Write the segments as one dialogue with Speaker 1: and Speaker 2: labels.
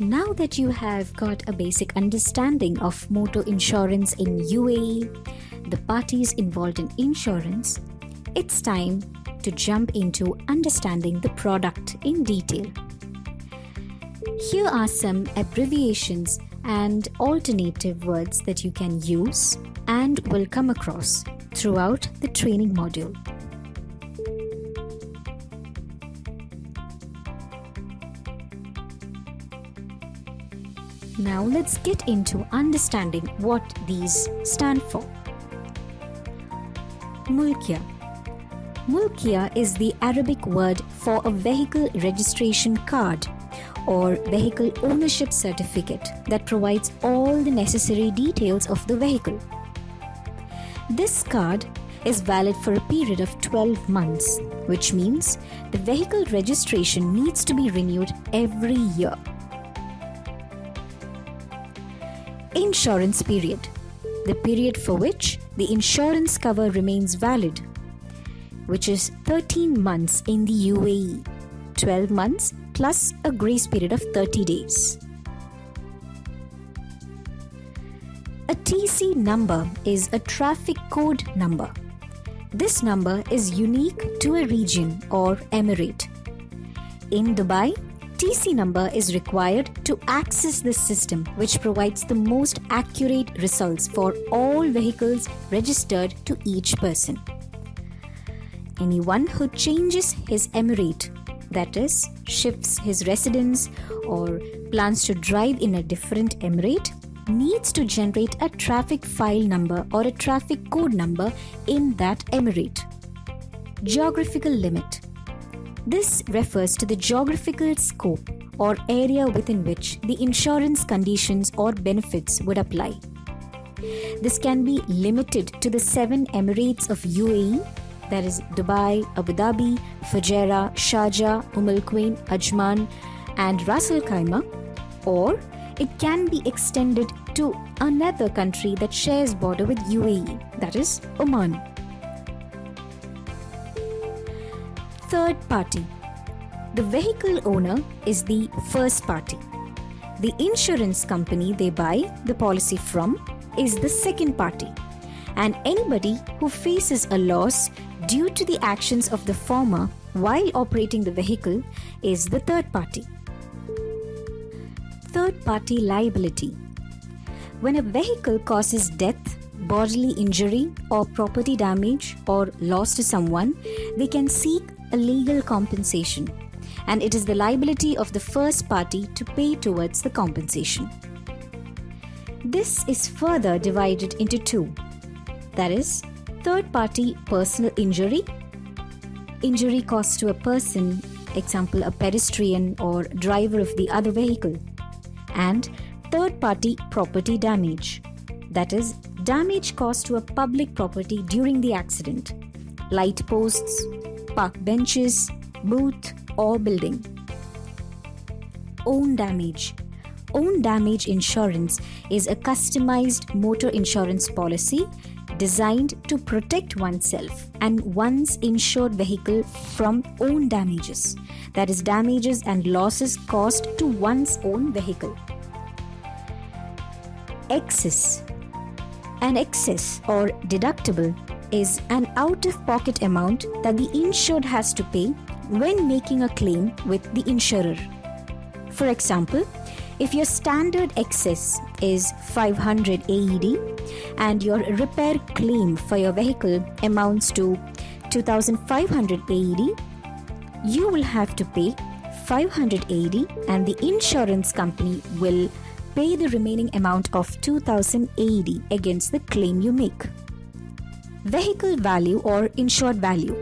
Speaker 1: Now that you have got a basic understanding of motor insurance in UAE, the parties involved in insurance, it's time to jump into understanding the product in detail. Here are some abbreviations and alternative words that you can use and will come across throughout the training module. Now let's get into understanding what these stand for. Mulkiya. Mulkiya is the Arabic word for a vehicle registration card or vehicle ownership certificate that provides all the necessary details of the vehicle. This card is valid for a period of 12 months, which means the vehicle registration needs to be renewed every year. Insurance period, the period for which the insurance cover remains valid, which is 13 months in the UAE, 12 months plus a grace period of 30 days. A TC number is a traffic code number. This number is unique to a region or emirate. In Dubai, TC number is required to access this system, which provides the most accurate results for all vehicles registered to each person. Anyone who changes his emirate, that is, shifts his residence or plans to drive in a different emirate, needs to generate a traffic file number or a traffic code number in that emirate. Geographical limit. This refers to the geographical scope or area within which the insurance conditions or benefits would apply. This can be limited to the 7 emirates of UAE, that is Dubai, Abu Dhabi, Fujairah, Sharjah, Al Quwain, Ajman and Ras Al Khaimah, or it can be extended to another country that shares border with UAE, that is Oman. Third party. The vehicle owner is the first party. The insurance company they buy the policy from is the second party. And anybody who faces a loss due to the actions of the former while operating the vehicle is the third party. Third party liability. When a vehicle causes death, bodily injury or property damage or loss to someone, they can seek a legal compensation, and it is the liability of the first party to pay towards the compensation. This is further divided into two, that is, third party personal injury, injury caused to a person, example a pedestrian or driver of the other vehicle, and third party property damage, that is, damage caused to a public property during the accident, light posts, park benches, booth or building. Own damage. Own damage insurance is a customized motor insurance policy designed to protect oneself and one's insured vehicle from own damages, that is, damages and losses caused to one's own vehicle. Excess. An excess or deductible is an out-of-pocket amount that the insured has to pay when making a claim with the insurer. For example, if your standard excess is 500 AED and your repair claim for your vehicle amounts to 2500 AED, you will have to pay 500 AED and the insurance company will pay the remaining amount of 2000 AED against the claim you make. Vehicle value or insured value.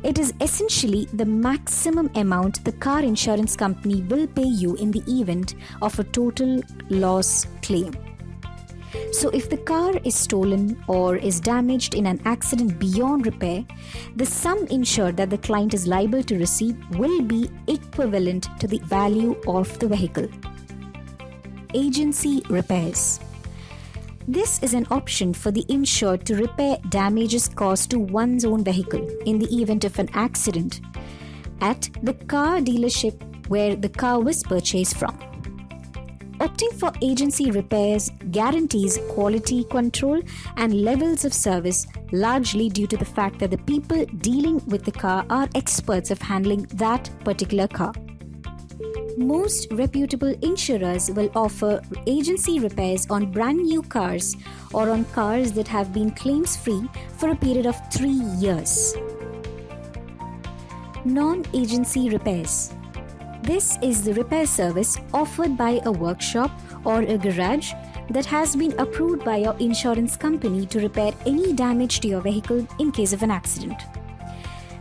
Speaker 1: It is essentially the maximum amount the car insurance company will pay you in the event of a total loss claim. So if the car is stolen or is damaged in an accident beyond repair, the sum insured that the client is liable to receive will be equivalent to the value of the vehicle. Agency repairs. This is an option for the insured to repair damages caused to one's own vehicle in the event of an accident at the car dealership where the car was purchased from. Opting for agency repairs guarantees quality control and levels of service, largely due to the fact that the people dealing with the car are experts of handling that particular car. Most reputable insurers will offer agency repairs on brand new cars or on cars that have been claims-free for a period of 3 years. Non-agency repairs. This is the repair service offered by a workshop or a garage that has been approved by your insurance company to repair any damage to your vehicle in case of an accident.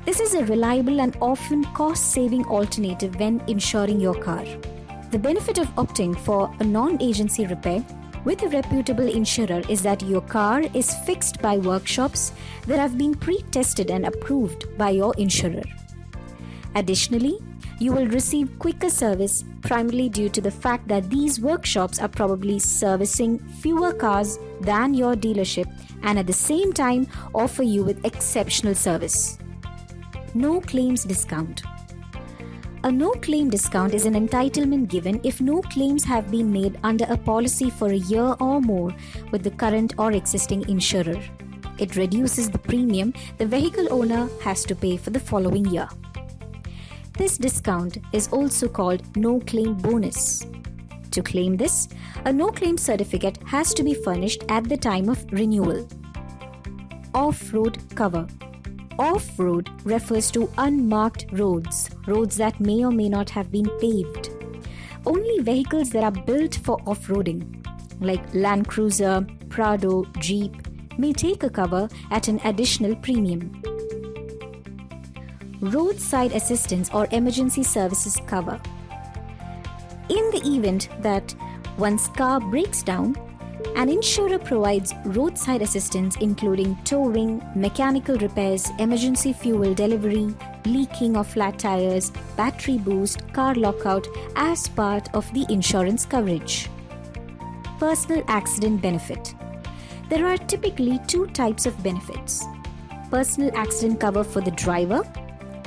Speaker 1: This is a reliable and often cost-saving alternative when insuring your car. The benefit of opting for a non-agency repair with a reputable insurer is that your car is fixed by workshops that have been pre-tested and approved by your insurer. Additionally, you will receive quicker service primarily due to the fact that these workshops are probably servicing fewer cars than your dealership and at the same time offer you with exceptional service. No claims discount. A no-claim discount is an entitlement given if no claims have been made under a policy for a year or more with the current or existing insurer. It reduces the premium the vehicle owner has to pay for the following year. This discount is also called no-claim bonus. To claim this, a no-claim certificate has to be furnished at the time of renewal. Off-road cover. Off-road refers to unmarked roads that may or may not have been paved. Only vehicles that are built for off-roading, like Land Cruiser, Prado, Jeep, may take a cover at an additional premium. Roadside assistance or emergency services cover. In the event that one's car breaks down, an insurer provides roadside assistance including towing, mechanical repairs, emergency fuel delivery, leaking or flat tires, battery boost, car lockout as part of the insurance coverage. Personal accident benefit. There are typically 2 types of benefits: personal accident cover for the driver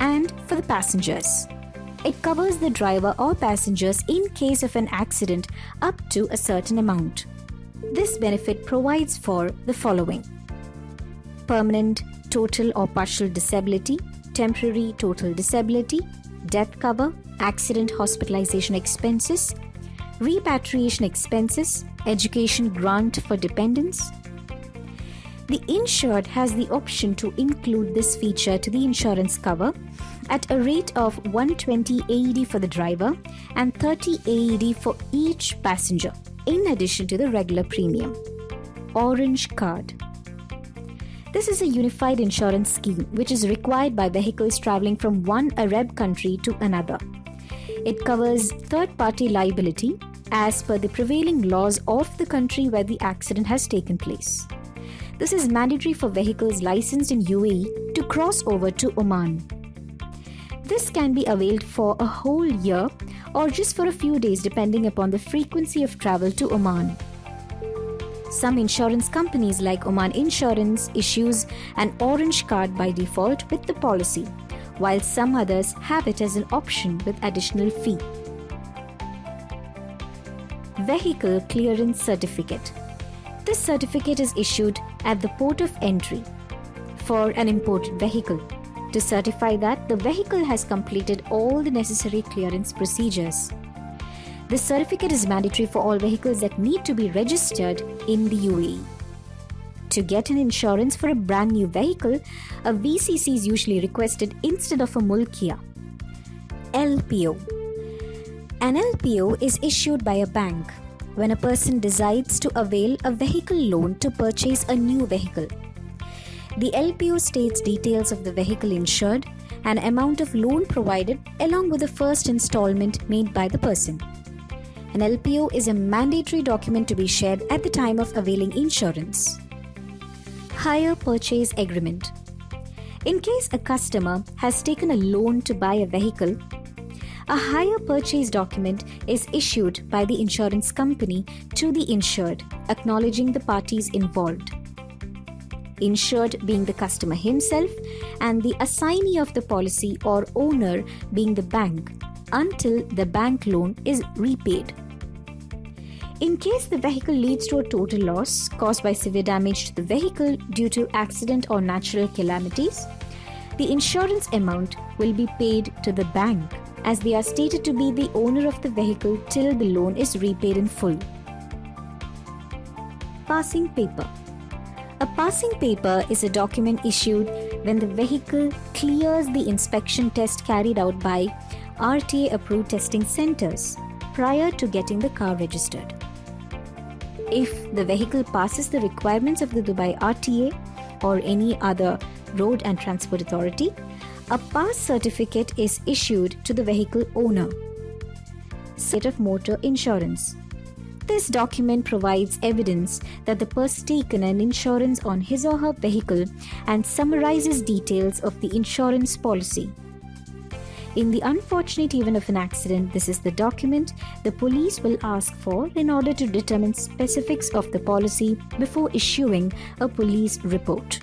Speaker 1: and for the passengers. It covers the driver or passengers in case of an accident up to a certain amount. This benefit provides for the following: permanent, total or partial disability, temporary total disability, death cover, accident hospitalization expenses, repatriation expenses, education grant for dependents. The insured has the option to include this feature to the insurance cover at a rate of 120 AED for the driver and 30 AED for each passenger, in addition to the regular premium. Orange Card. This is a unified insurance scheme which is required by vehicles traveling from one Arab country to another. It covers third-party liability as per the prevailing laws of the country where the accident has taken place. This is mandatory for vehicles licensed in UAE to cross over to Oman. This can be availed for a whole year or just for a few days depending upon the frequency of travel to Oman. Some insurance companies like Oman Insurance issues an orange card by default with the policy, while some others have it as an option with additional fee. Vehicle Clearance Certificate. This certificate is issued at the port of entry for an imported vehicle to certify that the vehicle has completed all the necessary clearance procedures. This certificate is mandatory for all vehicles that need to be registered in the UAE. To get an insurance for a brand new vehicle, a VCC is usually requested instead of a mulkiya. LPO. An LPO is issued by a bank when a person decides to avail a vehicle loan to purchase a new vehicle. The LPO states details of the vehicle insured and amount of loan provided along with the first installment made by the person. An LPO is a mandatory document to be shared at the time of availing insurance. Hire Purchase Agreement. In case a customer has taken a loan to buy a vehicle, a hire purchase document is issued by the insurance company to the insured, acknowledging the parties involved. Insured being the customer himself and the assignee of the policy or owner being the bank until the bank loan is repaid. In case the vehicle leads to a total loss caused by severe damage to the vehicle due to accident or natural calamities, the insurance amount will be paid to the bank, as they are stated to be the owner of the vehicle till the loan is repaid in full. Passing paper. A passing paper is a document issued when the vehicle clears the inspection test carried out by RTA approved testing centers prior to getting the car registered. If the vehicle passes the requirements of the Dubai RTA or any other road and transport authority, a pass certificate is issued to the vehicle owner. Set of motor insurance. This document provides evidence that the person taken an insurance on his or her vehicle and summarizes details of the insurance policy. In the unfortunate event of an accident, this is the document the police will ask for in order to determine specifics of the policy before issuing a police report.